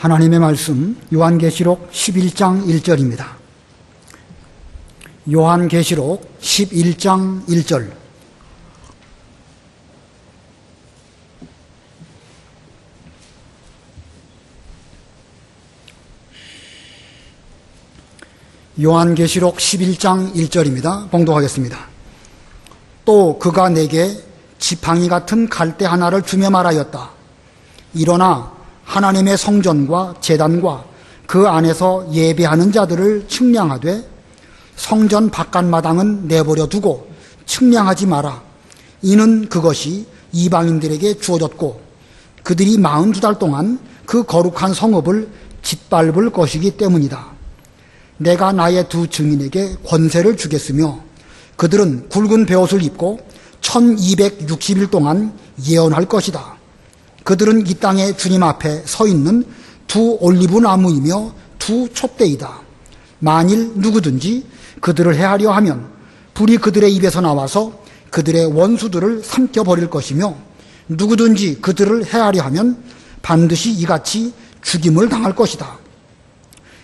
하나님의 말씀 요한계시록 11장 1절입니다. 요한계시록 11장 1절. 요한계시록 11장 1절입니다. 봉독하겠습니다. 또 그가 내게 지팡이 같은 갈대 하나를 주며 말하였다. 일어나 하나님의 성전과 제단과 그 안에서 예배하는 자들을 측량하되 성전 바깥마당은 내버려 두고 측량하지 마라. 이는 그것이 이방인들에게 주어졌고 그들이 42달 동안 그 거룩한 성읍을 짓밟을 것이기 때문이다. 내가 나의 두 증인에게 권세를 주겠으며 그들은 굵은 베옷을 입고 1260일 동안 예언할 것이다. 그들은 이 땅에 주님 앞에 서 있는 두 올리브 나무이며 두 촛대이다. 만일 누구든지 그들을 해하려 하면 불이 그들의 입에서 나와서 그들의 원수들을 삼켜버릴 것이며 누구든지 그들을 해하려 하면 반드시 이같이 죽임을 당할 것이다.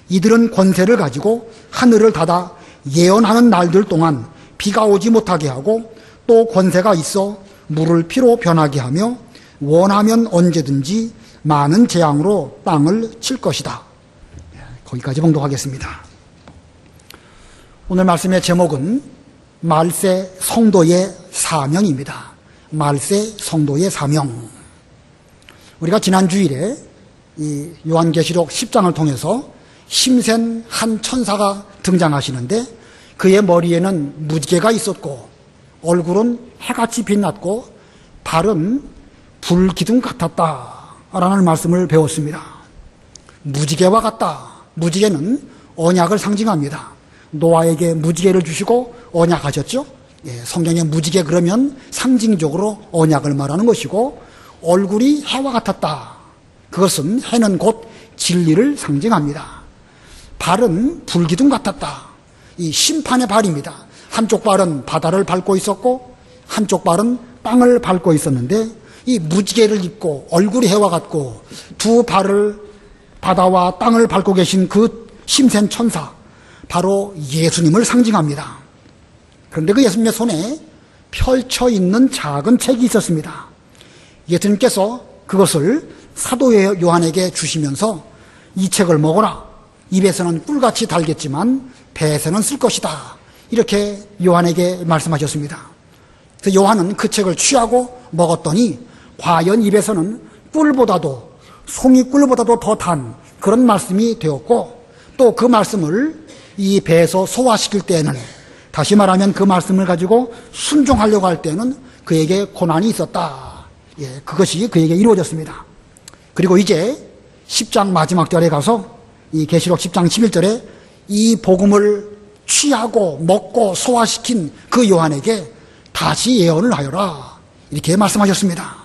이들은 권세를 가지고 하늘을 닫아 예언하는 날들 동안 비가 오지 못하게 하고 또 권세가 있어 물을 피로 변하게 하며 원하면 언제든지 많은 재앙으로 땅을 칠 것이다. 거기까지 봉독하겠습니다. 오늘 말씀의 제목은 말세 성도의 사명입니다. 말세 성도의 사명. 우리가 지난 주일에 이 요한계시록 10장을 통해서 힘센 한 천사가 등장하시는데 그의 머리에는 무지개가 있었고 얼굴은 해같이 빛났고 발은 불기둥 같았다라는 말씀을 배웠습니다. 무지개와 같다. 무지개는 언약을 상징합니다. 노아에게 무지개를 주시고 언약하셨죠. 성경에 무지개 그러면 상징적으로 언약을 말하는 것이고 얼굴이 해와 같았다. 그것은 해는 곧 진리를 상징합니다. 발은 불기둥 같았다. 이 심판의 발입니다. 한쪽 발은 바다를 밟고 있었고 한쪽 발은 땅을 밟고 있었는데 이 무지개를 입고 얼굴이 해와 같고 두 발을 바다와 땅을 밟고 계신 그 힘센 천사, 바로 예수님을 상징합니다. 그런데 그 예수님의 손에 펼쳐 있는 작은 책이 있었습니다. 예수님께서 그것을 사도 요한에게 주시면서 이 책을 먹어라. 입에서는 꿀같이 달겠지만 배에서는 쓸 것이다. 이렇게 요한에게 말씀하셨습니다. 그래서 요한은 그 책을 취하고 먹었더니 과연 입에서는 꿀보다도 송이꿀보다도 더 단 그런 말씀이 되었고 또 그 말씀을 이 배에서 소화시킬 때에는 다시 말하면 그 말씀을 가지고 순종하려고 할 때는 그에게 고난이 있었다. 그것이 그에게 이루어졌습니다. 그리고 이제 10장 마지막 절에 가서 이 계시록 10장 11절에 이 복음을 취하고 먹고 소화시킨 그 요한에게 다시 예언을 하여라. 이렇게 말씀하셨습니다.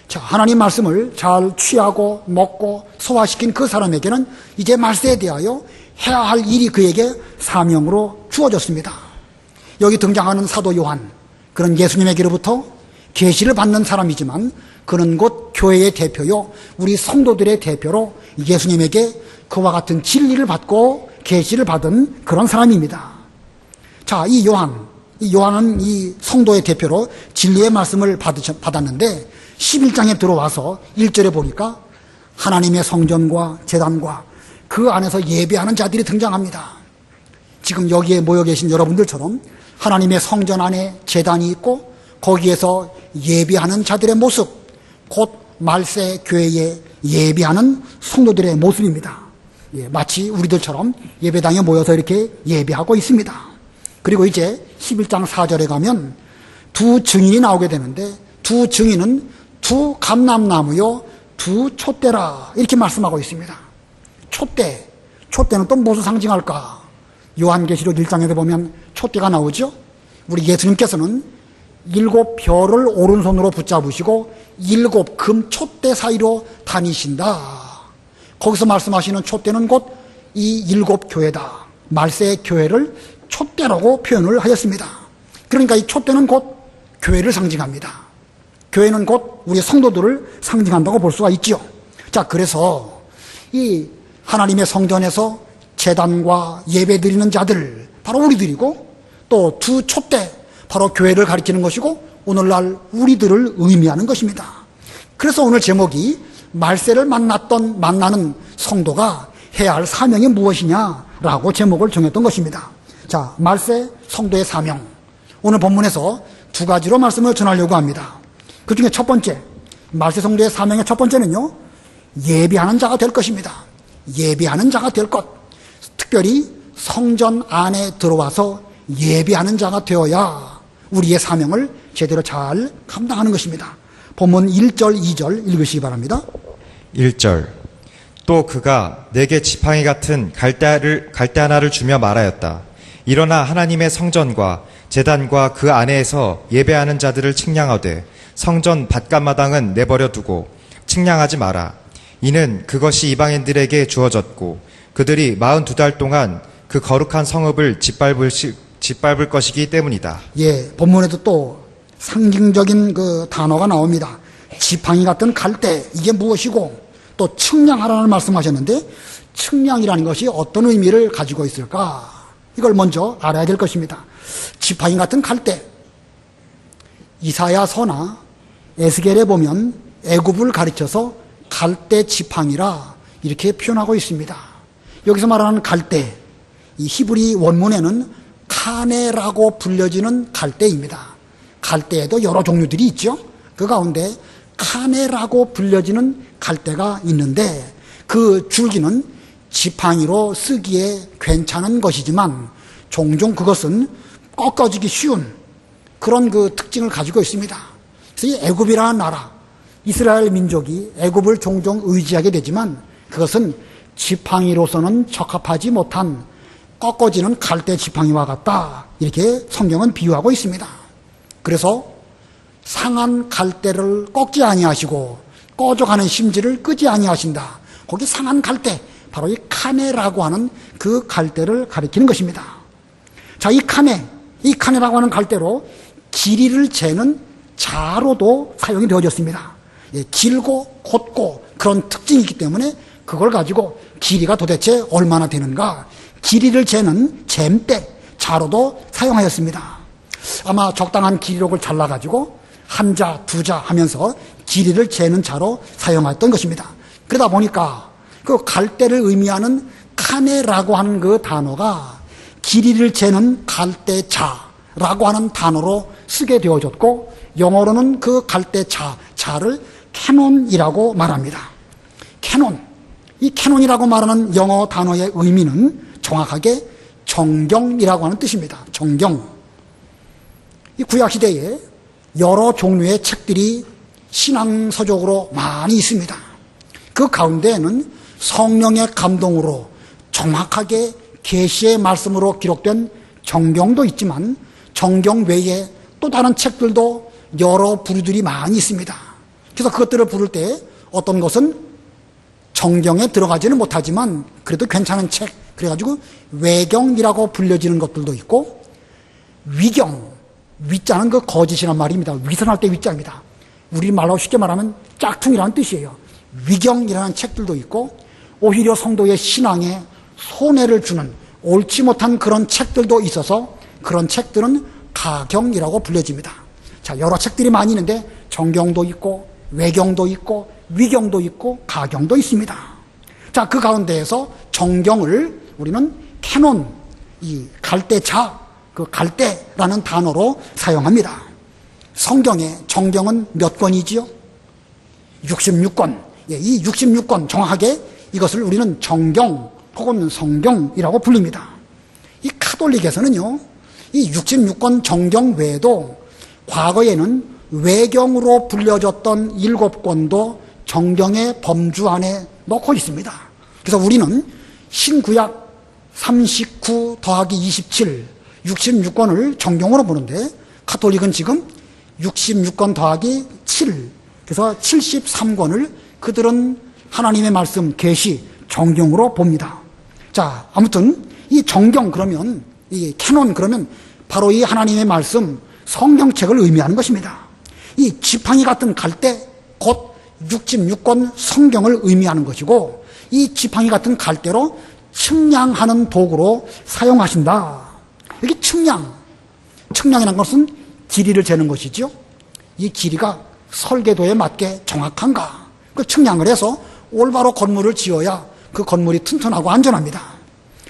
자, 하나님 말씀을 잘 취하고 먹고 소화시킨 그 사람에게는 이제 말세에 대하여 해야 할 일이 그에게 사명으로 주어졌습니다. 여기 등장하는 사도 요한, 그는 예수님에게로부터 계시를 받는 사람이지만 그는 곧 교회의 대표요, 우리 성도들의 대표로 예수님에게 그와 같은 진리를 받고 계시를 받은 그런 사람입니다. 자, 이 요한은 이 성도의 대표로 진리의 말씀을 받았는데 11장에 들어와서 1절에 보니까 하나님의 성전과 제단과 그 안에서 예배하는 자들이 등장합니다. 지금 여기에 모여 계신 여러분들처럼 하나님의 성전 안에 제단이 있고 거기에서 예배하는 자들의 모습, 곧 말세 교회에 예배하는 성도들의 모습입니다. 마치 우리들처럼 예배당에 모여서 이렇게 예배하고 있습니다. 그리고 이제 11장 4절에 가면 두 증인이 나오게 되는데 두 증인은 두 감람나무요 두 촛대라 이렇게 말씀하고 있습니다. 촛대는 또 무엇을 상징할까? 요한계시록 1장에도 보면 촛대가 나오죠. 우리 예수님께서는 7 별을 오른손으로 붙잡으시고 7 금 촛대 사이로 다니신다. 거기서 말씀하시는 촛대는 곧 이 7 교회다. 말세의 교회를 촛대라고 표현을 하였습니다. 그러니까 이 촛대는 곧 교회를 상징합니다. 교회는 곧 우리 성도들을 상징한다고 볼 수가 있죠. 자, 그래서 이 하나님의 성전에서 제단과 예배 드리는 자들, 바로 우리들이고, 또 두 촛대, 바로 교회를 가리키는 것이고, 오늘날 우리들을 의미하는 것입니다. 그래서 오늘 제목이 말세를 만나는 성도가 해야 할 사명이 무엇이냐라고 제목을 정했던 것입니다. 자, 말세 성도의 사명. 오늘 본문에서 두 가지로 말씀을 전하려고 합니다. 그 중에 첫 번째, 말세 성도의 사명의 첫 번째는요, 예비하는 자가 될 것입니다. 예비하는 자가 될 것. 특별히 성전 안에 들어와서 예비하는 자가 되어야 우리의 사명을 제대로 잘 감당하는 것입니다. 본문 1절, 2절 읽으시기 바랍니다. 1절. 또 그가 내게 지팡이 같은 갈대 하나를 주며 말하였다. 일어나 하나님의 성전과 제단과 그 안에서 예배하는 자들을 측량하되 성전 밭간마당은 내버려 두고 측량하지 마라. 이는 그것이 이방인들에게 주어졌고 그들이 42달 동안 그 거룩한 성읍을 짓밟을 것이기 때문이다. 예, 본문에도 또 상징적인 그 단어가 나옵니다. 지팡이 같은 갈대, 이게 무엇이고, 또 측량하라는 말씀하셨는데, 측량이라는 것이 어떤 의미를 가지고 있을까? 이걸 먼저 알아야 될 것입니다. 지팡이 같은 갈대. 이사야서나 에스겔에 보면 애굽을 가르쳐서 갈대 지팡이라 이렇게 표현하고 있습니다. 여기서 말하는 갈대, 이 히브리 원문에는 카네라고 불려지는 갈대입니다. 갈대에도 여러 종류들이 있죠. 그 가운데 카네라고 불려지는 갈대가 있는데 그 줄기는 지팡이로 쓰기에 괜찮은 것이지만 종종 그것은 꺾어지기 쉬운 그런 그 특징을 가지고 있습니다. 그래서 이 애굽이라는 나라, 이스라엘 민족이 애굽을 종종 의지하게 되지만 그것은 지팡이로서는 적합하지 못한 꺾어지는 갈대 지팡이와 같다. 이렇게 성경은 비유하고 있습니다. 그래서 상한 갈대를 꺾지 아니하시고 꺼져가는 심지를 끄지 아니하신다. 거기 상한 갈대, 바로 이 카네라고 하는 그 갈대를 가리키는 것입니다. 자, 이 카네라고 하는 갈대로 길이를 재는 자로도 사용이 되어졌습니다. 예, 길고 곧고 그런 특징이 있기 때문에 그걸 가지고 길이가 도대체 얼마나 되는가, 길이를 재는 잼대, 자로도 사용하였습니다. 아마 적당한 길이록을 잘라가지고 한 자, 두 자 하면서 길이를 재는 자로 사용했던 것입니다. 그러다 보니까 그 갈대를 의미하는 카네라고 하는 그 단어가 길이를 재는 갈대자라고 하는 단어로 쓰게 되어졌고, 영어로는 그 갈대자를 캐논이라고 말합니다. 캐논. 이 캐논이라고 말하는 영어 단어의 의미는 정확하게 정경이라고 하는 뜻입니다. 정경. 이 구약시대에 여러 종류의 책들이 신앙서적으로 많이 있습니다. 그 가운데에는 성령의 감동으로 정확하게 계시의 말씀으로 기록된 정경도 있지만 정경 외에 또 다른 책들도 여러 부류들이 많이 있습니다. 그래서 그것들을 부를 때 어떤 것은 정경에 들어가지는 못하지만 그래도 괜찮은 책, 그래가지고 외경이라고 불려지는 것들도 있고, 위경, 위자는 그 거짓이란 말입니다. 위선할 때 위자입니다. 우리말로 쉽게 말하면 짝퉁이라는 뜻이에요. 위경이라는 책들도 있고, 오히려 성도의 신앙에 손해를 주는 옳지 못한 그런 책들도 있어서 그런 책들은 가경이라고 불려집니다. 자, 여러 책들이 많이 있는데 정경도 있고 외경도 있고 위경도 있고 가경도 있습니다. 자, 그 가운데에서 정경을 우리는 캐논, 이 갈대자, 그 갈대라는 단어로 사용합니다. 성경의 정경은 몇 권이지요? 66권. 예, 이 66권 정확하게 이것을 우리는 정경 혹은 성경이라고 부릅니다. 이 카톨릭에서는요, 이 66권 정경 외에도 과거에는 외경으로 불려졌던 7권도 정경의 범주 안에 넣고 있습니다. 그래서 우리는 신구약 39 더하기 27, 66권을 정경으로 보는데 카톨릭은 지금 66권 더하기 7, 그래서 73권을 그들은 하나님의 말씀, 계시, 정경으로 봅니다. 자, 아무튼 이 정경 그러면, 이 캐논 그러면 바로 이 하나님의 말씀, 성경책을 의미하는 것입니다. 이 지팡이 같은 갈대, 곧 육집 육권 성경을 의미하는 것이고 이 지팡이 같은 갈대로 측량하는 도구로 사용하신다. 이게 측량이라는 것은 길이를 재는 것이죠. 이 길이가 설계도에 맞게 정확한가, 그 측량을 해서 올바로 건물을 지어야 그 건물이 튼튼하고 안전합니다.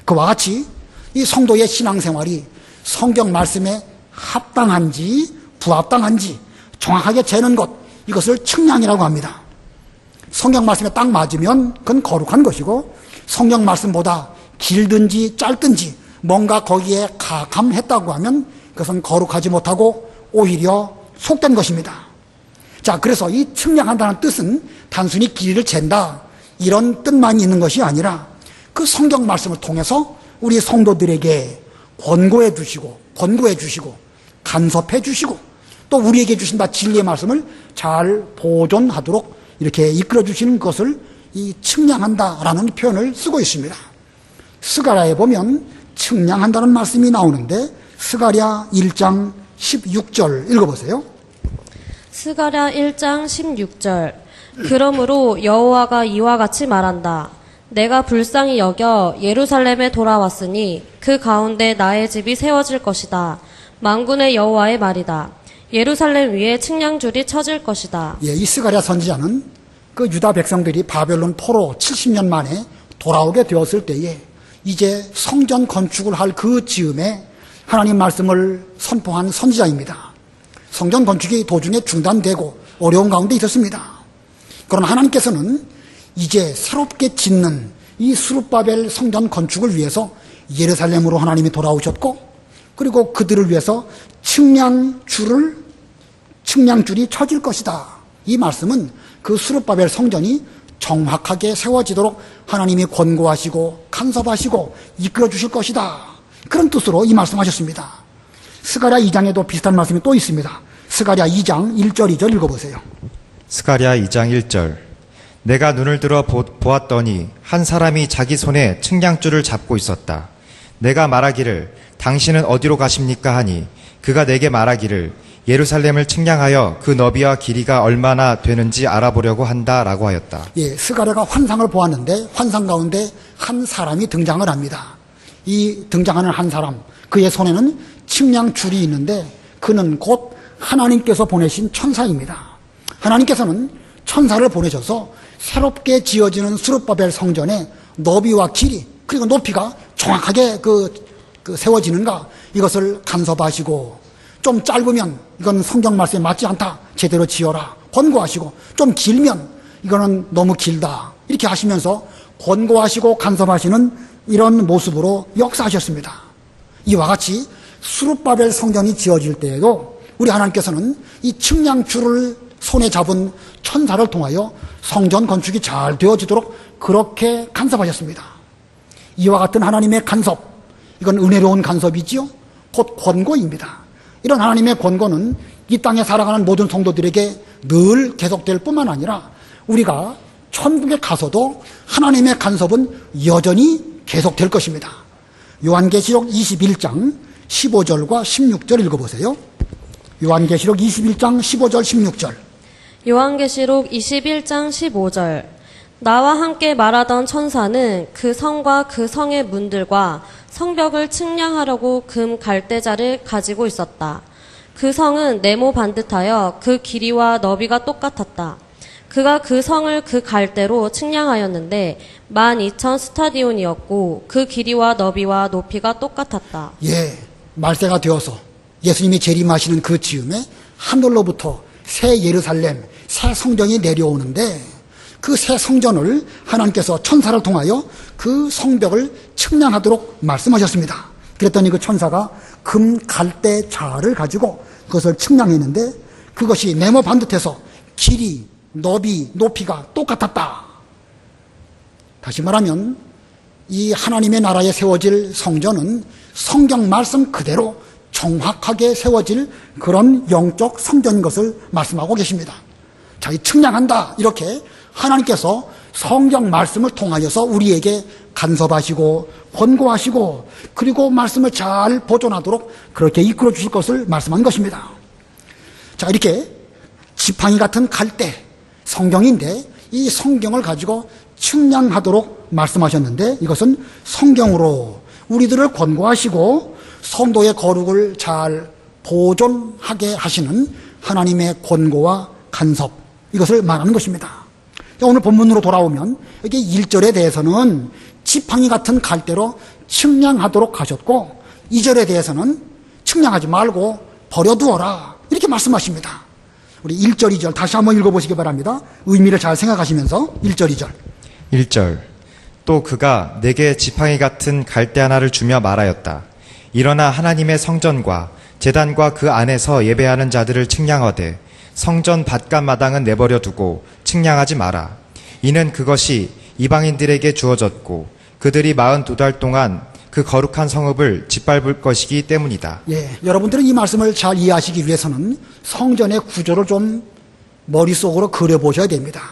그와 같이 이 성도의 신앙생활이 성경 말씀에 합당한지 부합당한지 정확하게 재는 것, 이것을 측량이라고 합니다. 성경 말씀에 딱 맞으면 그건 거룩한 것이고, 성경 말씀보다 길든지 짧든지 뭔가 거기에 가감했다고 하면 그것은 거룩하지 못하고 오히려 속된 것입니다. 자, 그래서 이 측량한다는 뜻은 단순히 길이를 잰다, 이런 뜻만 있는 것이 아니라 그 성경 말씀을 통해서 우리 성도들에게 권고해 주시고 간섭해 주시고 또 우리에게 주신 바 진리의 말씀을 잘 보존하도록 이렇게 이끌어 주시는 것을 이 측량한다라는 표현을 쓰고 있습니다. 스가랴에 보면 측량한다는 말씀이 나오는데 스가랴 1장 16절 읽어보세요. 스가랴 1장 16절. 그러므로 여호와가 이와 같이 말한다. 내가 불쌍히 여겨 예루살렘에 돌아왔으니 그 가운데 나의 집이 세워질 것이다. 만군의 여호와의 말이다. 예루살렘 위에 측량줄이 쳐질 것이다. 예, 이 스가랴 선지자는 그 유다 백성들이 바벨론 포로 70년 만에 돌아오게 되었을 때에 이제 성전 건축을 할 그 즈음에 하나님 말씀을 선포한 선지자입니다. 성전 건축이 도중에 중단되고 어려운 가운데 있었습니다. 그러나 하나님께서는 이제 새롭게 짓는 이 스룹바벨 성전 건축을 위해서 예루살렘으로 하나님이 돌아오셨고, 그리고 그들을 위해서 측량줄이 쳐질 것이다. 이 말씀은 그 스룹바벨 성전이 정확하게 세워지도록 하나님이 권고하시고 간섭하시고 이끌어 주실 것이다, 그런 뜻으로 이 말씀하셨습니다. 스가랴 2장에도 비슷한 말씀이 또 있습니다. 스가랴 2장 1절 2절 읽어보세요. 스가랴 2장 1절. 내가 눈을 들어 보았더니 한 사람이 자기 손에 측량줄을 잡고 있었다. 내가 말하기를 당신은 어디로 가십니까 하니 그가 내게 말하기를 예루살렘을 측량하여 그 너비와 길이가 얼마나 되는지 알아보려고 한다라고 하였다. 예, 스가랴가 환상을 보았는데 환상 가운데 한 사람이 등장을 합니다. 이 등장하는 한 사람, 그의 손에는 측량줄이 있는데 그는 곧 하나님께서 보내신 천사입니다. 하나님께서는 천사를 보내셔서 새롭게 지어지는 스룹바벨 성전의 너비와 길이 그리고 높이가 정확하게 세워지는가, 이것을 간섭하시고, 좀 짧으면 이건 성경 말씀에 맞지 않다, 제대로 지어라 권고하시고, 좀 길면 이거는 너무 길다 이렇게 하시면서 권고하시고 간섭하시는 이런 모습으로 역사하셨습니다. 이와 같이 스룹바벨 성전이 지어질 때에도 우리 하나님께서는 이 측량줄을 손에 잡은 천사를 통하여 성전 건축이 잘 되어지도록 그렇게 간섭하셨습니다. 이와 같은 하나님의 간섭, 이건 은혜로운 간섭이지요. 곧 권고입니다. 이런 하나님의 권고는 이 땅에 살아가는 모든 성도들에게 늘 계속될 뿐만 아니라 우리가 천국에 가서도 하나님의 간섭은 여전히 계속될 것입니다. 요한계시록 21장 15절과 16절 읽어보세요. 요한계시록 21장 15절 16절. 요한계시록 21장 15절. 나와 함께 말하던 천사는 그 성과 그 성의 문들과 성벽을 측량하려고 금 갈대자를 가지고 있었다. 그 성은 네모 반듯하여 그 길이와 너비가 똑같았다. 그가 그 성을 그 갈대로 측량하였는데 12,000 스타디온이었고 그 길이와 너비와 높이가 똑같았다. 예, 말세가 되어서 예수님이 재림하시는 그 즈음에 하늘로부터 새 예루살렘, 새 성전이 내려오는데 그 새 성전을 하나님께서 천사를 통하여 그 성벽을 측량하도록 말씀하셨습니다. 그랬더니 그 천사가 금 갈대 자를 가지고 그것을 측량했는데 그것이 네모 반듯해서 길이, 너비, 높이가 똑같았다. 다시 말하면 이 하나님의 나라에 세워질 성전은 성경 말씀 그대로 정확하게 세워질 그런 영적 성전인 것을 말씀하고 계십니다. 자, 이 측량한다, 이렇게 하나님께서 성경 말씀을 통하여서 우리에게 간섭하시고 권고하시고 그리고 말씀을 잘 보존하도록 그렇게 이끌어 주실 것을 말씀한 것입니다. 자, 이렇게 지팡이 같은 갈대, 성경인데 이 성경을 가지고 측량하도록 말씀하셨는데 이것은 성경으로 우리들을 권고하시고 성도의 거룩을 잘 보존하게 하시는 하나님의 권고와 간섭, 이것을 말하는 것입니다. 오늘 본문으로 돌아오면 여기 1절에 대해서는 지팡이 같은 갈대로 측량하도록 하셨고 2절에 대해서는 측량하지 말고 버려두어라 이렇게 말씀하십니다. 우리 1절, 2절 다시 한번 읽어보시기 바랍니다. 의미를 잘 생각하시면서 1절, 2절. 1절. 또 그가 내게 지팡이 같은 갈대 하나를 주며 말하였다. 일어나 하나님의 성전과 제단과 그 안에서 예배하는 자들을 측량하되 성전 바깥 마당은 내버려 두고 측량하지 마라. 이는 그것이 이방인들에게 주어졌고 그들이 42달 동안 그 거룩한 성읍을 짓밟을 것이기 때문이다. 예, 여러분들은 이 말씀을 잘 이해하시기 위해서는 성전의 구조를 좀 머릿속으로 그려보셔야 됩니다.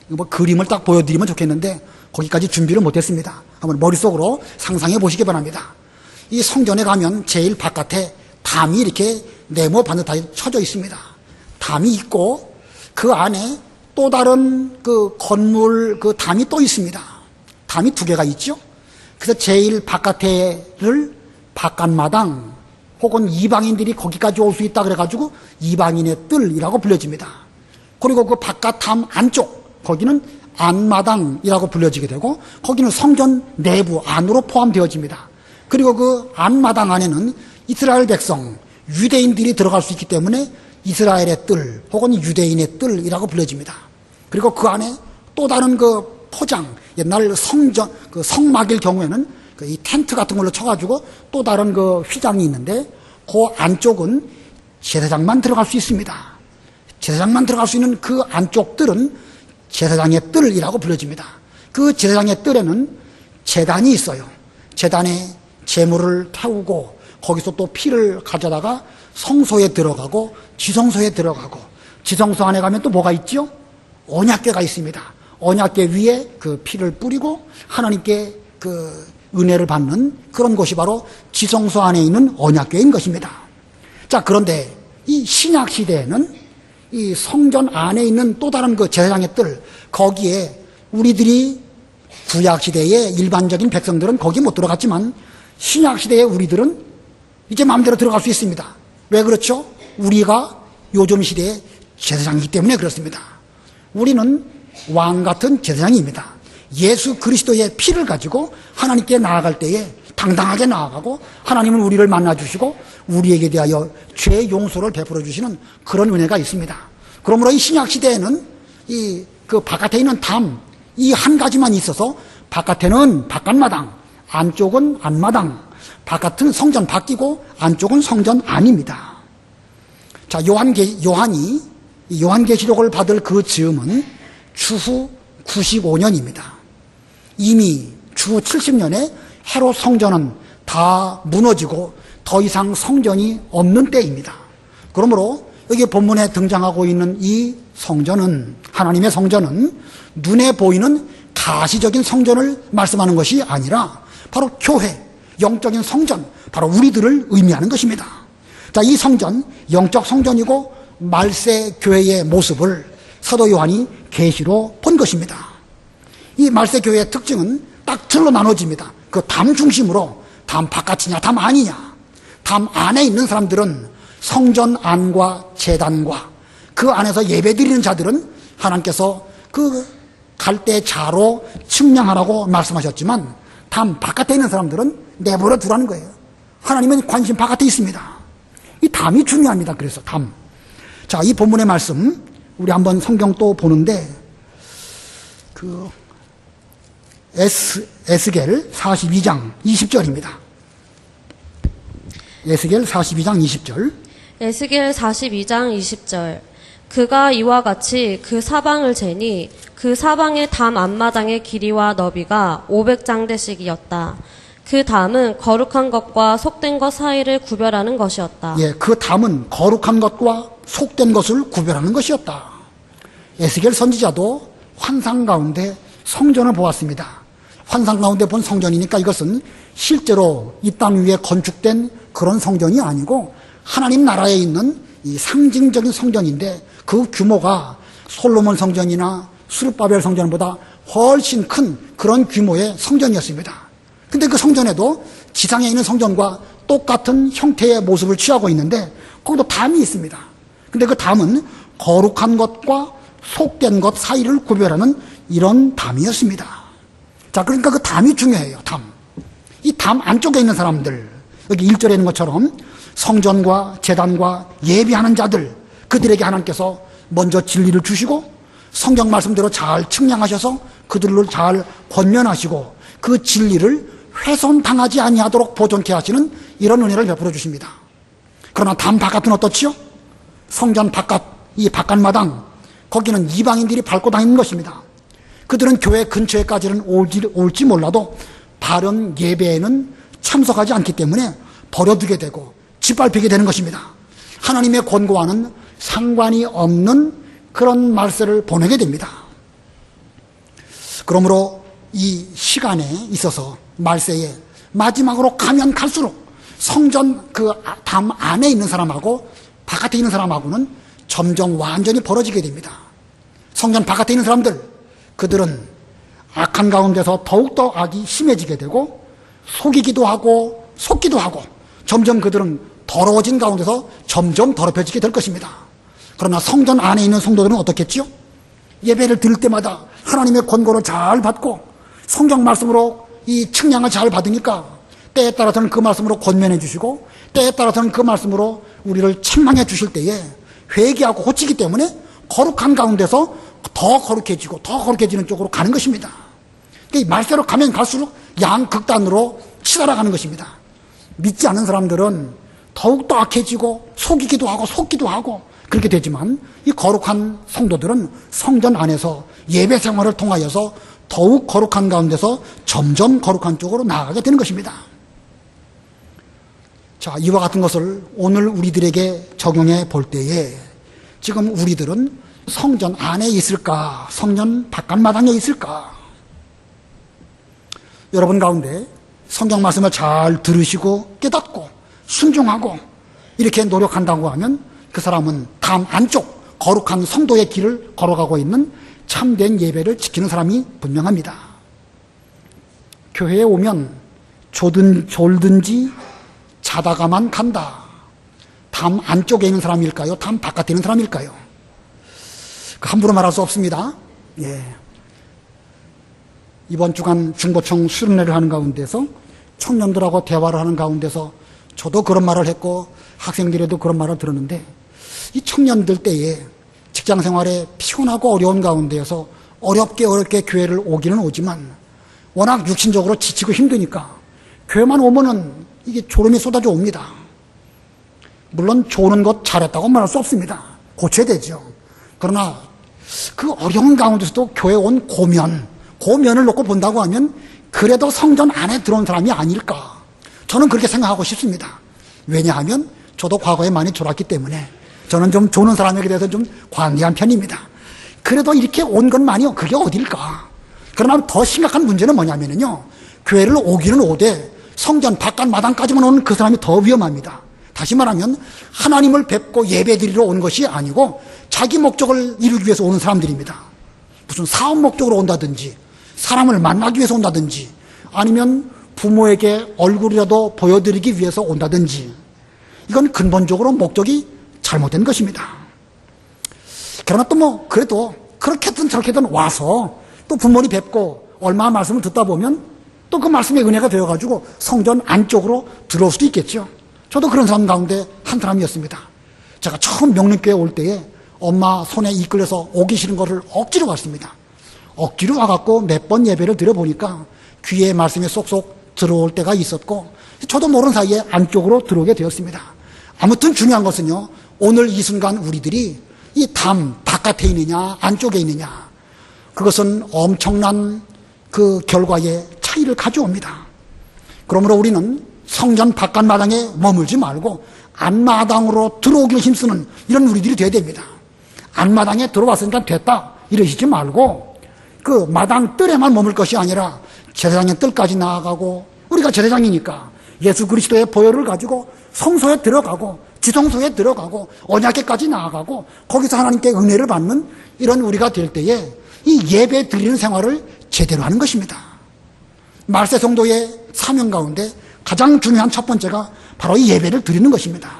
뭐 그림을 딱 보여드리면 좋겠는데 거기까지 준비를 못했습니다. 한번 머릿속으로 상상해 보시기 바랍니다. 이 성전에 가면 제일 바깥에 담이 이렇게 네모 반듯하게 쳐져 있습니다. 담이 있고 그 안에 또 다른 그 건물 그 담이 또 있습니다. 담이 두 개가 있죠. 그래서 제일 바깥에를 바깥마당 혹은 이방인들이 거기까지 올 수 있다 그래가지고 이방인의 뜰이라고 불려집니다. 그리고 그 바깥 담 안쪽 거기는 안마당이라고 불려지게 되고 거기는 성전 내부 안으로 포함되어집니다. 그리고 그 안마당 안에는 이스라엘 백성 유대인들이 들어갈 수 있기 때문에 이스라엘의 뜰 혹은 유대인의 뜰이라고 불려집니다. 그리고 그 안에 또 다른 그 포장, 옛날 성전, 그 성막일 경우에는 그 이 텐트 같은 걸로 쳐가지고 또 다른 그 휘장이 있는데 그 안쪽은 제사장만 들어갈 수 있습니다. 제사장만 들어갈 수 있는 그 안쪽 뜰은 제사장의 뜰이라고 불려집니다. 그 제사장의 뜰에는 제단이 있어요. 제단에 제물을 태우고 거기서 또 피를 가져다가 성소에 들어가고 지성소에 들어가고 지성소 안에 가면 또 뭐가 있죠? 언약궤가 있습니다. 언약궤 위에 그 피를 뿌리고 하나님께 그 은혜를 받는 그런 곳이 바로 지성소 안에 있는 언약궤인 것입니다. 자, 그런데 이 신약 시대에는 이 성전 안에 있는 또 다른 그 제사장의 뜰, 거기에 우리들이 구약 시대의 일반적인 백성들은 거기 못 들어갔지만 신약 시대의 우리들은 이제 마음대로 들어갈 수 있습니다. 왜 그렇죠? 우리가 요즘 시대의 제사장이기 때문에 그렇습니다. 우리는 왕 같은 제사장입니다. 예수 그리스도의 피를 가지고 하나님께 나아갈 때에 당당하게 나아가고 하나님은 우리를 만나주시고 우리에게 대하여 죄 용서를 베풀어 주시는 그런 은혜가 있습니다. 그러므로 이 신약 시대에는 이 그 바깥에 있는 담, 이 한 가지만 있어서 바깥에는 바깥마당, 안쪽은 안마당, 바깥은 성전 밖이고 안쪽은 성전 안입니다. 자, 요한이 요한계시록을 받을 그 즈음은 주후 95년입니다. 이미 주후 70년에 헤롯 성전은 다 무너지고 더 이상 성전이 없는 때입니다. 그러므로 여기 본문에 등장하고 있는 이 성전은, 하나님의 성전은 눈에 보이는 가시적인 성전을 말씀하는 것이 아니라 바로 교회, 영적인 성전, 바로 우리들을 의미하는 것입니다. 자, 이 성전, 영적 성전이고 말세 교회의 모습을 사도 요한이 계시로 본 것입니다. 이 말세 교회의 특징은 딱 틀로 나눠집니다. 그 담 중심으로 담 바깥이냐 담 안이냐. 담 안에 있는 사람들은 성전 안과 제단과 그 안에서 예배드리는 자들은 하나님께서 그 갈대 자로 측량하라고 말씀하셨지만 담 바깥에 있는 사람들은 내버려 두라는 거예요. 하나님은 관심 바깥에 있습니다. 이 담이 중요합니다. 그래서 담. 자, 이 본문의 말씀 우리 한번 성경 또 보는데 그 에스겔 42장 20절입니다. 에스겔 42장 20절. 에스겔 42장 20절. 그가 이와 같이 그 사방을 재니 그 사방의 담 앞마당의 길이와 너비가 500장대씩이었다. 그 담은 거룩한 것과 속된 것 사이를 구별하는 것이었다. 예, 그 담은 거룩한 것과 속된 것을 구별하는 것이었다. 에스겔 선지자도 환상 가운데 성전을 보았습니다. 환상 가운데 본 성전이니까 이것은 실제로 이 땅 위에 건축된 그런 성전이 아니고 하나님 나라에 있는 이 상징적인 성전인데 그 규모가 솔로몬 성전이나 수르바벨 성전보다 훨씬 큰 그런 규모의 성전이었습니다. 근데 그 성전에도 지상에 있는 성전과 똑같은 형태의 모습을 취하고 있는데 거기도 담이 있습니다. 근데 그 담은 거룩한 것과 속된 것 사이를 구별하는 이런 담이었습니다. 자, 그러니까 그 담이 중요해요. 담. 이 담 안쪽에 있는 사람들, 여기 1절에 있는 것처럼 성전과 제단과 예비하는 자들, 그들에게 하나님께서 먼저 진리를 주시고 성경 말씀대로 잘 측량하셔서 그들을 잘 권면하시고 그 진리를 훼손당하지 아니하도록 보존케 하시는 이런 은혜를 베풀어 주십니다. 그러나 담 바깥은 어떻지요? 성전 바깥, 이 바깥마당, 거기는 이방인들이 밟고 다니는 것입니다. 그들은 교회 근처에까지는 올지 몰라도 바른 예배에는 참석하지 않기 때문에 버려두게 되고 짓밟히게 되는 것입니다. 하나님의 권고와는 상관이 없는 그런 말세를 보내게 됩니다. 그러므로 이 시간에 있어서 말세에 마지막으로 가면 갈수록 성전 그 담 안에 있는 사람하고 바깥에 있는 사람하고는 점점 완전히 벌어지게 됩니다. 성전 바깥에 있는 사람들, 그들은 악한 가운데서 더욱더 악이 심해지게 되고 속이기도 하고 속기도 하고 점점 그들은 더러워진 가운데서 점점 더럽혀지게 될 것입니다. 그러나 성전 안에 있는 성도들은 어떻겠지요? 예배를 드릴 때마다 하나님의 권고를 잘 받고 성경 말씀으로 이 측량을 잘 받으니까 때에 따라서는 그 말씀으로 권면해 주시고 때에 따라서는 그 말씀으로 우리를 책망해 주실 때에 회개하고 고치기 때문에 거룩한 가운데서 더 거룩해지는 쪽으로 가는 것입니다. 이 말세로 가면 갈수록 양극단으로 치달아가는 것입니다. 믿지 않는 사람들은 더욱더 악해지고 속이기도 하고 속기도 하고 그렇게 되지만 이 거룩한 성도들은 성전 안에서 예배 생활을 통하여서 더욱 거룩한 가운데서 점점 거룩한 쪽으로 나아가게 되는 것입니다. 자, 이와 같은 것을 오늘 우리들에게 적용해 볼 때에 지금 우리들은 성전 안에 있을까? 성전 바깥마당에 있을까? 여러분 가운데 성경 말씀을 잘 들으시고 깨닫고 순종하고 이렇게 노력한다고 하면 그 사람은 담 안쪽 거룩한 성도의 길을 걸어가고 있는 참된 예배를 지키는 사람이 분명합니다. 교회에 오면 졸든지 자다가만 간다. 담 안쪽에 있는 사람일까요? 담 바깥에 있는 사람일까요? 함부로 말할 수 없습니다. 예. 이번 주간 중보청 수련회를 하는 가운데서 청년들하고 대화를 하는 가운데서 저도 그런 말을 했고 학생들에도 그런 말을 들었는데 이 청년들 때에 직장 생활에 피곤하고 어려운 가운데에서 어렵게 교회를 오기는 오지만 워낙 육신적으로 지치고 힘드니까 교회만 오면은 이게 졸음이 쏟아져 옵니다. 물론 조는 것 잘했다고 말할 수 없습니다. 고쳐야 되죠. 그러나 그 어려운 가운데서도 교회 온 고면을 놓고 본다고 하면 그래도 성전 안에 들어온 사람이 아닐까. 저는 그렇게 생각하고 싶습니다. 왜냐하면 저도 과거에 많이 졸았기 때문에 저는 좀 조는 사람에게 대해서 좀 관대한 편입니다. 그래도 이렇게 온 것만이요. 그게 어딜까. 그러나 더 심각한 문제는 뭐냐면요. 교회를 오기는 오되 성전 바깥 마당까지만 오는 그 사람이 더 위험합니다. 다시 말하면 하나님을 뵙고 예배드리러 온 것이 아니고 자기 목적을 이루기 위해서 오는 사람들입니다. 무슨 사업 목적으로 온다든지 사람을 만나기 위해서 온다든지 아니면 부모에게 얼굴이라도 보여드리기 위해서 온다든지 이건 근본적으로 목적이 잘못된 것입니다. 그러나 또 그래도 그렇게든 저렇게든 와서 또 부모님 뵙고 얼마 말씀을 듣다 보면 또 그 말씀의 은혜가 되어가지고 성전 안쪽으로 들어올 수도 있겠죠. 저도 그런 사람 가운데 한 사람이었습니다. 제가 처음 명림교회 올 때에 엄마 손에 이끌려서 오기 싫은 것을 억지로 왔습니다. 억지로 와갖고 몇 번 예배를 드려보니까 귀에 말씀이 쏙쏙 들어올 때가 있었고 저도 모르는 사이에 안쪽으로 들어오게 되었습니다. 아무튼 중요한 것은요. 오늘 이 순간 우리들이 이 담 바깥에 있느냐 안쪽에 있느냐 그것은 엄청난 그 결과의 차이를 가져옵니다. 그러므로 우리는 성전 바깥마당에 머물지 말고 안마당으로 들어오기를 힘쓰는 이런 우리들이 돼야 됩니다. 안마당에 들어왔으니까 됐다 이러시지 말고 그 마당 뜰에만 머물 것이 아니라 제사장의 뜰까지 나아가고 우리가 제사장이니까 예수 그리스도의 보혈을 가지고 성소에 들어가고 지성소에 들어가고 언약궤까지 나아가고 거기서 하나님께 은혜를 받는 이런 우리가 될 때에 이 예배 드리는 생활을 제대로 하는 것입니다. 말세 성도의 사명 가운데 가장 중요한 첫 번째가 바로 이 예배를 드리는 것입니다.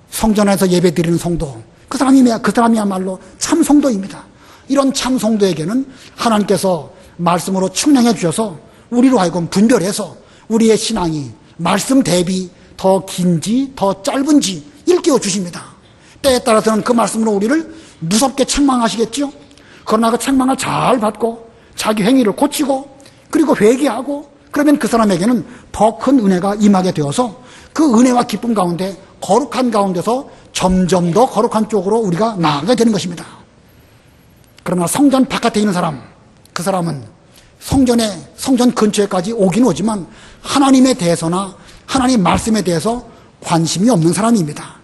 성전에서 예배 드리는 성도, 그 사람이야말로 참 성도입니다. 이런 참 성도에게는 하나님께서 말씀으로 측량해 주셔서 우리로 하여금 분별해서 우리의 신앙이 말씀 대비 더 긴지 더 짧은지 일깨워 주십니다. 때에 따라서는 그 말씀으로 우리를 무섭게 책망하시겠죠. 그러나 그 책망을 잘 받고 자기 행위를 고치고 그리고 회개하고 그러면 그 사람에게는 더 큰 은혜가 임하게 되어서 그 은혜와 기쁨 가운데 거룩한 가운데서 점점 더 거룩한 쪽으로 우리가 나아가게 되는 것입니다. 그러나 성전 바깥에 있는 사람, 그 사람은 성전 근처에까지 오긴 오지만 하나님에 대해서나 하나님 말씀에 대해서 관심이 없는 사람입니다.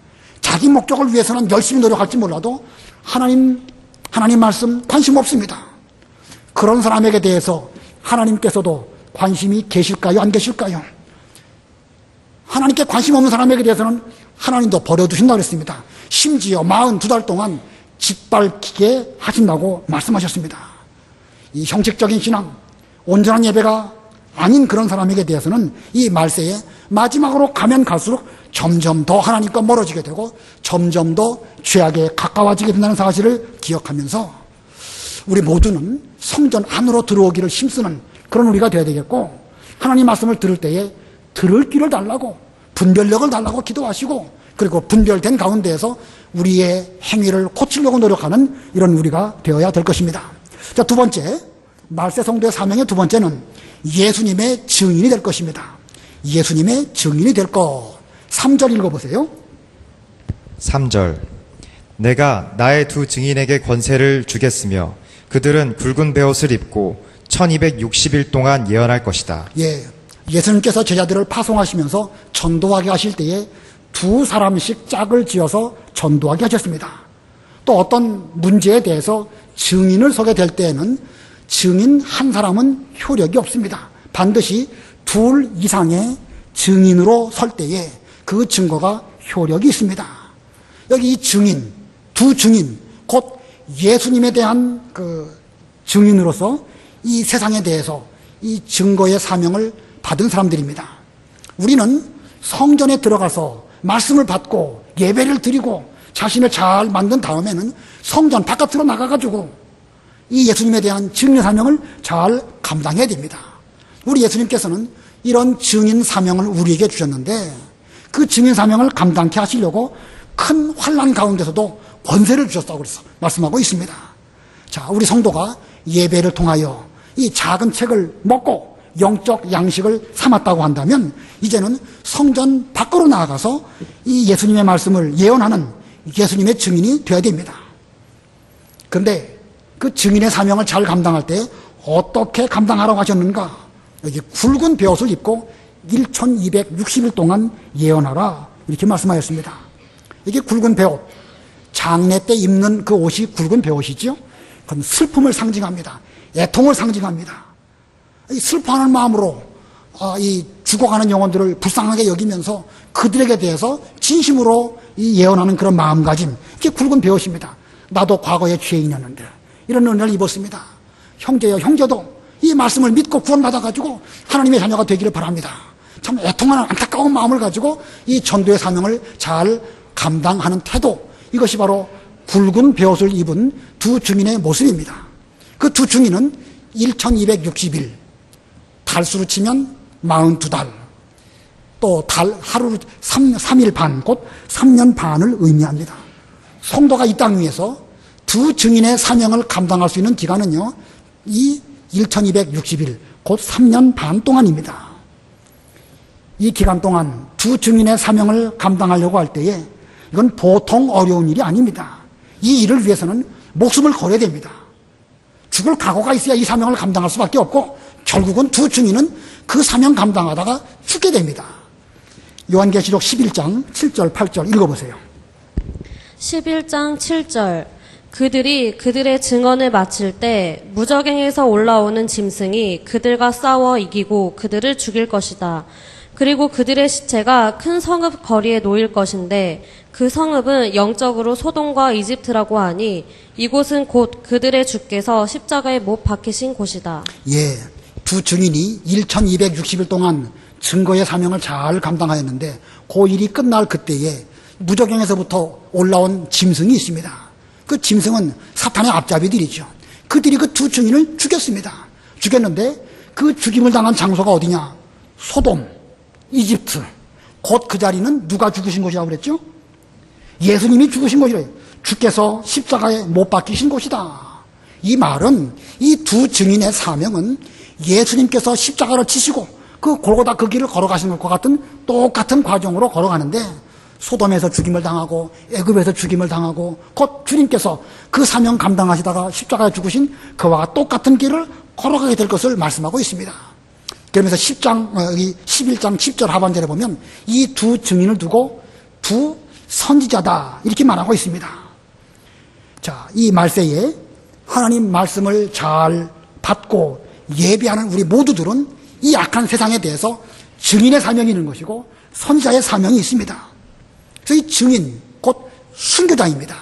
자기 목적을 위해서는 열심히 노력할지 몰라도 하나님 말씀 관심 없습니다. 그런 사람에게 대해서 하나님께서도 관심이 계실까요? 안 계실까요? 하나님께 관심 없는 사람에게 대해서는 하나님도 버려두신다고 했습니다. 심지어 42달 동안 짓밟히게 하신다고 말씀하셨습니다. 이 형식적인 신앙, 온전한 예배가 아닌 그런 사람에게 대해서는 이 말세에 마지막으로 가면 갈수록 점점 더 하나님과 멀어지게 되고 점점 더 죄악에 가까워지게 된다는 사실을 기억하면서 우리 모두는 성전 안으로 들어오기를 힘쓰는 그런 우리가 되어야 되겠고, 하나님 말씀을 들을 때에 들을 귀를 달라고, 분별력을 달라고 기도하시고, 그리고 분별된 가운데에서 우리의 행위를 고치려고 노력하는 이런 우리가 되어야 될 것입니다. 자, 두 번째, 말세 성도의 사명의 두 번째는 예수님의 증인이 될 것입니다. 예수님의 증인이 될 것. 3절 읽어보세요. 3절. 내가 나의 두 증인에게 권세를 주겠으며 그들은 굵은 베옷을 입고 1260일 동안 예언할 것이다. 예, 예수님께서 제자들을 파송하시면서 전도하게 하실 때에 두 사람씩 짝을 지어서 전도하게 하셨습니다. 또 어떤 문제에 대해서 증인을 서게 될 때에는 증인 한 사람은 효력이 없습니다. 반드시 둘 이상의 증인으로 설 때에 그 증거가 효력이 있습니다. 여기 이 증인, 두 증인, 곧 예수님에 대한 그 증인으로서 이 세상에 대해서 이 증거의 사명을 받은 사람들입니다. 우리는 성전에 들어가서 말씀을 받고 예배를 드리고 자신을 잘 만든 다음에는 성전 바깥으로 나가가지고 이 예수님에 대한 증인 사명을 잘 감당해야 됩니다. 우리 예수님께서는 이런 증인 사명을 우리에게 주셨는데 그 증인 사명을 감당케 하시려고 큰 환난 가운데서도 권세를 주셨다고 그래서 말씀하고 있습니다. 자, 우리 성도가 예배를 통하여 이 작은 책을 먹고 영적 양식을 삼았다고 한다면 이제는 성전 밖으로 나아가서 이 예수님의 말씀을 예언하는 예수님의 증인이 되어야 됩니다. 그런데 그 증인의 사명을 잘 감당할 때 어떻게 감당하라고 하셨는가? 여기 굵은 베옷을 입고 1260일 동안 예언하라 이렇게 말씀하셨습니다. 이게 굵은 베옷, 장례 때 입는 그 옷이 굵은 베옷이죠. 그건 슬픔을 상징합니다. 애통을 상징합니다. 이 슬퍼하는 마음으로 이 죽어가는 영혼들을 불쌍하게 여기면서 그들에게 대해서 진심으로 이 예언하는 그런 마음가짐, 이게 굵은 베옷입니다. 나도 과거에 죄인이었는데 이런 은혜를 입었습니다. 형제여, 형제도 이 말씀을 믿고 구원받아가지고 하나님의 자녀가 되기를 바랍니다. 참 애통하는 안타까운 마음을 가지고 이 전도의 사명을 잘 감당하는 태도, 이것이 바로 굵은 베옷을 입은 두 증인의 모습입니다. 그 두 증인은 1260일, 달수로 치면 42달, 또 하루 3일 반, 곧 3년 반을 의미합니다. 성도가 이 땅 위에서 두 증인의 사명을 감당할 수 있는 기간은요, 이 1260일, 곧 3년 반 동안입니다. 이 기간 동안 두 증인의 사명을 감당하려고 할 때에 이건 보통 어려운 일이 아닙니다. 이 일을 위해서는 목숨을 걸어야 됩니다. 죽을 각오가 있어야 이 사명을 감당할 수밖에 없고 결국은 두 증인은 그 사명 감당하다가 죽게 됩니다. 요한계시록 11장 7절 8절 읽어보세요. 11장 7절. 그들이 그들의 증언을 마칠 때 무적행에서 올라오는 짐승이 그들과 싸워 이기고 그들을 죽일 것이다. 그리고 그들의 시체가 큰 성읍 거리에 놓일 것인데 그 성읍은 영적으로 소돔과 이집트라고 하니 이곳은 곧 그들의 주께서 십자가에 못 박히신 곳이다. 예, 두 증인이 1260일 동안 증거의 사명을 잘 감당하였는데 그 일이 끝날 그때에 무저경에서부터 올라온 짐승이 있습니다. 그 짐승은 사탄의 앞잡이들이죠. 그들이 그 두 증인을 죽였습니다. 죽였는데 그 죽임을 당한 장소가 어디냐? 소돔, 이집트. 곧 그 자리는 누가 죽으신 곳이라고 그랬죠? 예수님이 죽으신 곳이래요. 주께서 십자가에 못 박히신 곳이다. 이 말은 이 두 증인의 사명은 예수님께서 십자가를 치시고 그 골고다 그 길을 걸어가시는 것과 같은 똑같은 과정으로 걸어가는데 소돔에서 죽임을 당하고 애굽에서 죽임을 당하고 곧 주님께서 그 사명 감당하시다가 십자가에 죽으신 그와 똑같은 길을 걸어가게 될 것을 말씀하고 있습니다. 그러면서 11장 10절 하반절에 보면 이 두 증인을 두고 두 선지자다 이렇게 말하고 있습니다. 자, 이 말세에 하나님 말씀을 잘 받고 예배하는 우리 모두들은 이 악한 세상에 대해서 증인의 사명이 있는 것이고 선지자의 사명이 있습니다. 그래서 이 증인 곧 순교자입니다.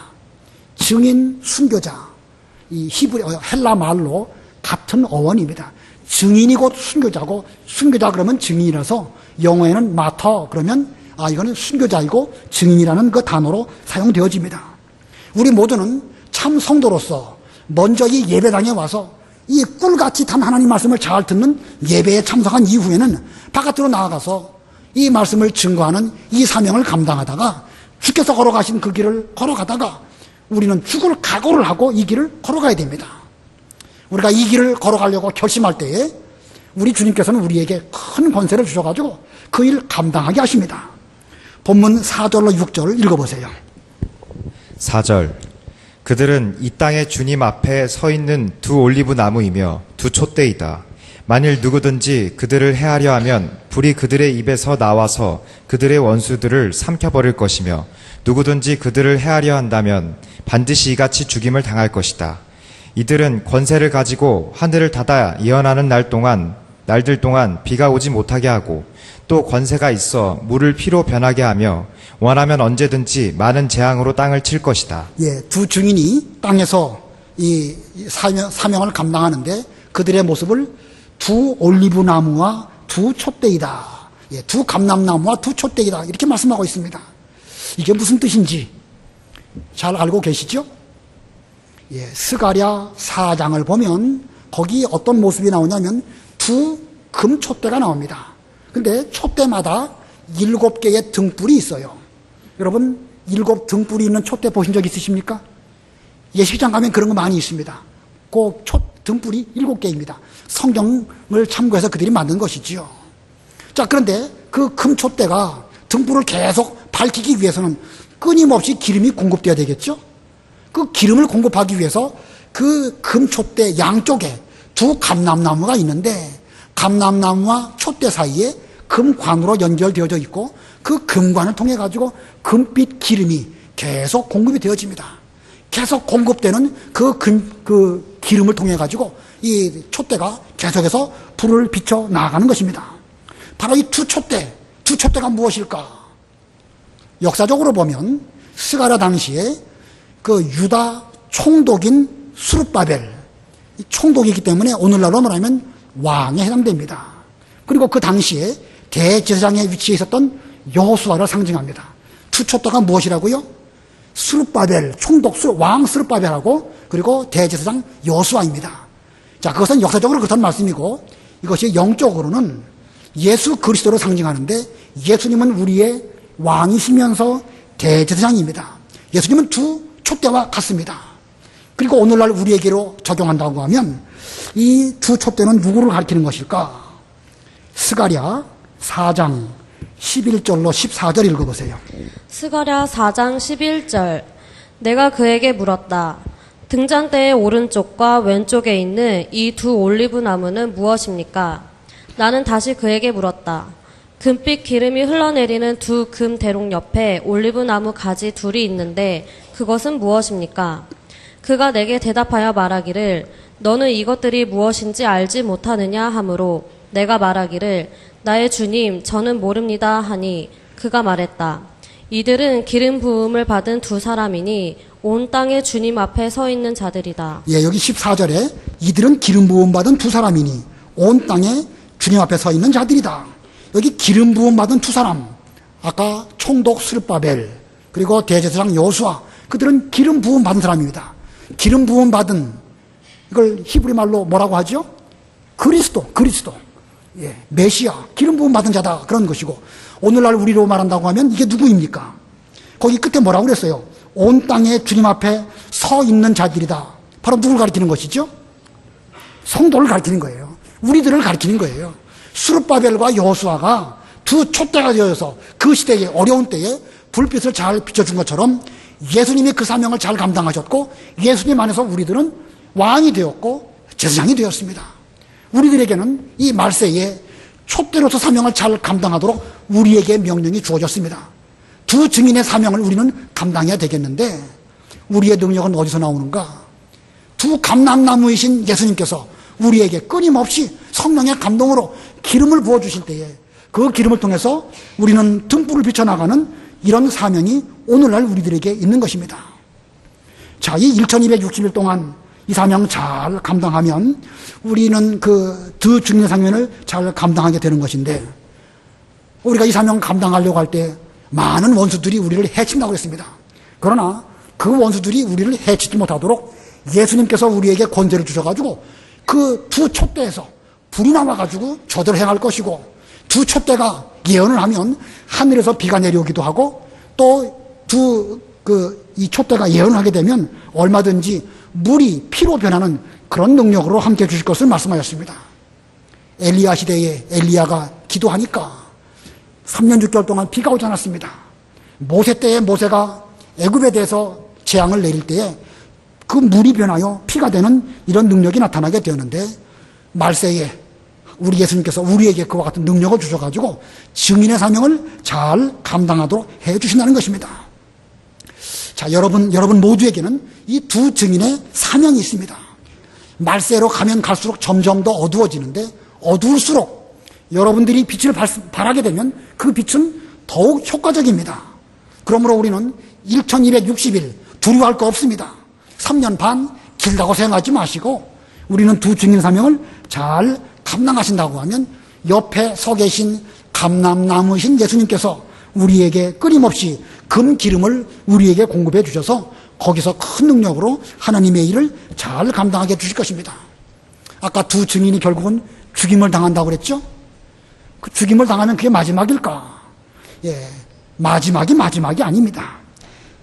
증인, 순교자. 이 헬라 말로 같은 어원입니다. 증인이 곧 순교자고 순교자 그러면 증인이라서 영어에는 마터 그러면 이거는 순교자이고 증인이라는 그 단어로 사용되어집니다. 우리 모두는 참 성도로서 먼저 이 예배당에 와서 이 꿀같이 단 하나님 말씀을 잘 듣는 예배에 참석한 이후에는 바깥으로 나아가서 이 말씀을 증거하는 이 사명을 감당하다가 주께서 걸어가신 그 길을 걸어가다가 우리는 죽을 각오를 하고 이 길을 걸어가야 됩니다. 우리가 이 길을 걸어가려고 결심할 때에 우리 주님께서는 우리에게 큰 권세를 주셔가지고 그 일 감당하게 하십니다. 본문 4절로 6절 읽어보세요. 4절. 그들은 이 땅에 주님 앞에 서 있는 두 올리브 나무이며 두 촛대이다. 만일 누구든지 그들을 해하려 하면 불이 그들의 입에서 나와서 그들의 원수들을 삼켜버릴 것이며 누구든지 그들을 해하려 한다면 반드시 이같이 죽임을 당할 것이다. 이들은 권세를 가지고 하늘을 닫아 예언하는 날들 동안 비가 오지 못하게 하고 또 권세가 있어 물을 피로 변하게 하며 원하면 언제든지 많은 재앙으로 땅을 칠 것이다. 예, 두 증인이 땅에서 이 사명을 감당하는데 그들의 모습을 두 올리브 나무와 두 촛대이다. 예, 두 감람나무와 두 촛대이다. 이렇게 말씀하고 있습니다. 이게 무슨 뜻인지 잘 알고 계시죠? 예, 스가랴 4장을 보면 거기 어떤 모습이 나오냐면 두 금촛대가 나옵니다. 근데 촛대마다 7개의 등불이 있어요. 여러분 7 등불이 있는 촛대 보신 적 있으십니까? 예식장 가면 그런 거 많이 있습니다. 그 등불이 7개입니다. 성경을 참고해서 그들이 만든 것이지요. 자, 그런데 그 금촛대가 등불을 계속 밝히기 위해서는 끊임없이 기름이 공급돼야 되겠죠? 그 기름을 공급하기 위해서 그 금촛대 양쪽에 두 감람나무가 있는데 감람나무와 촛대 사이에 금관으로 연결되어져 있고 그 금관을 통해 가지고 금빛 기름이 계속 공급이 되어집니다. 계속 공급되는 그 기름을 통해 가지고 이 촛대가 계속해서 불을 비춰 나가는 것입니다. 바로 이 두 촛대가 무엇일까? 역사적으로 보면 스가랴 당시에 그 유다 총독인 수룹바벨, 총독이기 때문에 오늘날로 말하면 왕에 해당됩니다. 그리고 그 당시에 대제사장의 위치에 있었던 여호수아를 상징합니다. 두 촛대가 무엇이라고요? 수룹바벨, 총독 왕 수룹바벨하고 그리고 대제사장 여호수아입니다. 자, 그것은 역사적으로 그렇다는 말씀이고 이것이 영적으로는 예수 그리스도를 상징하는데 예수님은 우리의 왕이시면서 대제사장입니다. 예수님은 두 촛대와 같습니다. 그리고 오늘날 우리에게로 적용한다고 하면 이 두 촛대는 누구를 가리키는 것일까? 스가랴 4장 11절로 14절 읽어보세요. 스가랴 4장 11절. 내가 그에게 물었다. 등잔대의 오른쪽과 왼쪽에 있는 이 두 올리브 나무는 무엇입니까? 나는 다시 그에게 물었다. 금빛 기름이 흘러내리는 두 금 대롱 옆에 올리브 나무 가지 둘이 있는데 그것은 무엇입니까? 그가 내게 대답하여 말하기를 너는 이것들이 무엇인지 알지 못하느냐 하므로 내가 말하기를 나의 주님 저는 모릅니다 하니 그가 말했다. 이들은 기름 부음을 받은 두 사람이니 온 땅의 주님 앞에 서 있는 자들이다. 예, 여기 14절에 이들은 기름 부음 받은 두 사람이니 온 땅에 주님 앞에 서 있는 자들이다. 여기 기름 부음 받은 두 사람, 아까 총독 스룹바벨 그리고 대제사장 여호수아, 그들은 기름 부음 받은 사람입니다. 기름 부음 받은, 이걸 히브리 말로 뭐라고 하죠? 그리스도. 예, 메시아, 기름 부음 받은 자다, 그런 것이고, 오늘날 우리로 말한다고 하면 이게 누구입니까? 거기 끝에 뭐라고 그랬어요? 온 땅에 주님 앞에 서 있는 자들이다. 바로 누굴 가리키는 것이죠? 성도를 가리키는 거예요. 우리들을 가리키는 거예요. 스룹바벨과 여호수아가 두 촛대가 되어서 그 시대에, 어려운 때에 불빛을 잘 비춰준 것처럼 예수님이 그 사명을 잘 감당하셨고, 예수님 안에서 우리들은 왕이 되었고 제사장이 되었습니다. 우리들에게는 이 말세에 촛대로서 사명을 잘 감당하도록 우리에게 명령이 주어졌습니다. 두 증인의 사명을 우리는 감당해야 되겠는데, 우리의 능력은 어디서 나오는가? 두 감람나무이신 예수님께서 우리에게 끊임없이 성령의 감동으로 기름을 부어주실 때에 그 기름을 통해서 우리는 등불을 비춰나가는 이런 사명이 오늘날 우리들에게 있는 것입니다. 자, 이 1260일 동안 이 사명 잘 감당하면 우리는 그 두 증인의 사명을 잘 감당하게 되는 것인데, 우리가 이 사명 감당하려고 할 때 많은 원수들이 우리를 해친다고 했습니다. 그러나 그 원수들이 우리를 해치지 못하도록 예수님께서 우리에게 권세를 주셔가지고 그 두 촛대에서 불이 나와가지고 저들을 행할 것이고, 두 촛대가 예언을 하면 하늘에서 비가 내려오기도 하고, 또 이 촛대가 예언을 하게 되면 얼마든지 물이 피로 변하는 그런 능력으로 함께 주실 것을 말씀하셨습니다. 엘리야 시대에 엘리야가 기도하니까 3년 6개월 동안 비가 오지 않았습니다. 모세 때에 모세가 애굽에 대해서 재앙을 내릴 때에 그 물이 변하여 피가 되는 이런 능력이 나타나게 되었는데, 말세에 우리 예수님께서 우리에게 그와 같은 능력을 주셔가지고 증인의 사명을 잘 감당하도록 해주신다는 것입니다. 자, 여러분 모두에게는 이 두 증인의 사명이 있습니다. 말세로 가면 갈수록 점점 더 어두워지는데, 어두울수록 여러분들이 빛을 발하게 되면 그 빛은 더욱 효과적입니다. 그러므로 우리는 1260일 두려워할 거 없습니다. 3년 반 길다고 생각하지 마시고, 우리는 두 증인 사명을 잘 감당하신다고 하면 옆에 서 계신 감람나무신 예수님께서 우리에게 끊임없이 금 기름을 우리에게 공급해 주셔서 거기서 큰 능력으로 하나님의 일을 잘 감당하게 해주실 것입니다. 아까 두 증인이 결국은 죽임을 당한다고 그랬죠? 그 죽임을 당하면 그게 마지막일까? 예, 마지막이 아닙니다.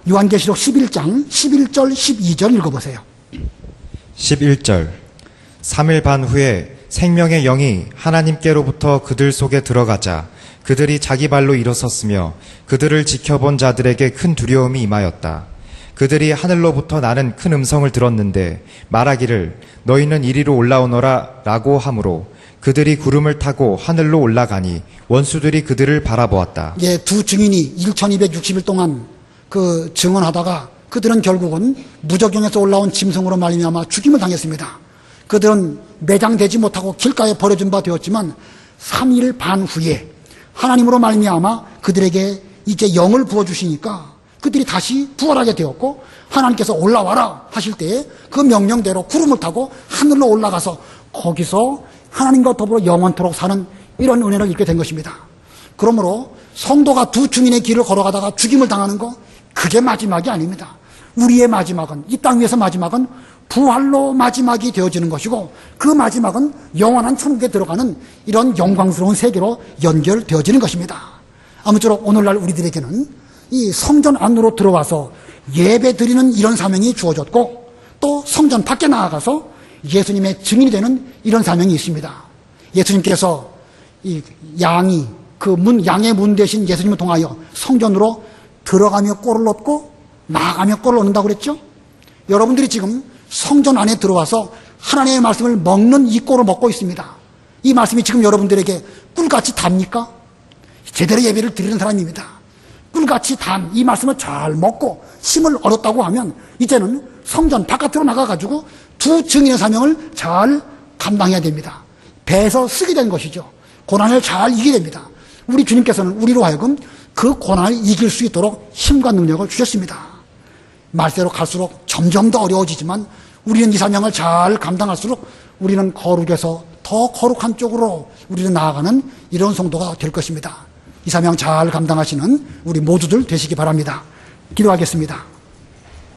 요한계시록 11장 11절 12절 읽어보세요. 11절 3일 반 후에 생명의 영이 하나님께로부터 그들 속에 들어가자 그들이 자기 발로 일어섰으며 그들을 지켜본 자들에게 큰 두려움이 임하였다. 그들이 하늘로부터 나는 큰 음성을 들었는데 말하기를 너희는 이리로 올라오너라 라고 하므로 그들이 구름을 타고 하늘로 올라가니 원수들이 그들을 바라보았다. 예, 두 증인이 1260일 동안 그 증언하다가 그들은 결국은 무적경에서 올라온 짐승으로 말미암아 죽임을 당했습니다. 그들은 매장되지 못하고 길가에 버려진 바 되었지만 3일 반 후에 하나님으로 말미암아 그들에게 이제 영을 부어주시니까 그들이 다시 부활하게 되었고, 하나님께서 올라와라 하실 때에 그 명령대로 구름을 타고 하늘로 올라가서 거기서 하나님과 더불어 영원토록 사는 이런 은혜를 입게 된 것입니다. 그러므로 성도가 두 증인의 길을 걸어가다가 죽임을 당하는 거, 그게 마지막이 아닙니다. 우리의 마지막은, 이 땅 위에서 마지막은 부활로 마지막이 되어지는 것이고, 그 마지막은 영원한 천국에 들어가는 이런 영광스러운 세계로 연결되어지는 것입니다. 아무쪼록 오늘날 우리들에게는 이 성전 안으로 들어와서 예배 드리는 이런 사명이 주어졌고, 또 성전 밖에 나아가서 예수님의 증인이 되는 이런 사명이 있습니다. 예수님께서 이 양이 양의 문 대신 예수님을 통하여 성전으로 들어가며 꼴을 얻고 나가며 꼴을 얻는다고 그랬죠? 여러분들이 지금 성전 안에 들어와서 하나님의 말씀을 먹는 이 꼴을 먹고 있습니다. 이 말씀이 지금 여러분들에게 꿀같이 답니까? 제대로 예배를 드리는 사람입니다. 꿀같이 단 이 말씀을 잘 먹고 힘을 얻었다고 하면 이제는 성전 바깥으로 나가가지고 두 증인의 사명을 잘 감당해야 됩니다. 배에서 쓰게 된 것이죠. 고난을 잘 이기게 됩니다. 우리 주님께서는 우리로 하여금 그 고난을 이길 수 있도록 힘과 능력을 주셨습니다. 말세로 갈수록 점점 더 어려워지지만 우리는 이 사명을 잘 감당할수록 우리는 거룩에서 더 거룩한 쪽으로 우리는 나아가는 이런 성도가 될 것입니다. 이 사명 잘 감당하시는 우리 모두들 되시기 바랍니다. 기도하겠습니다.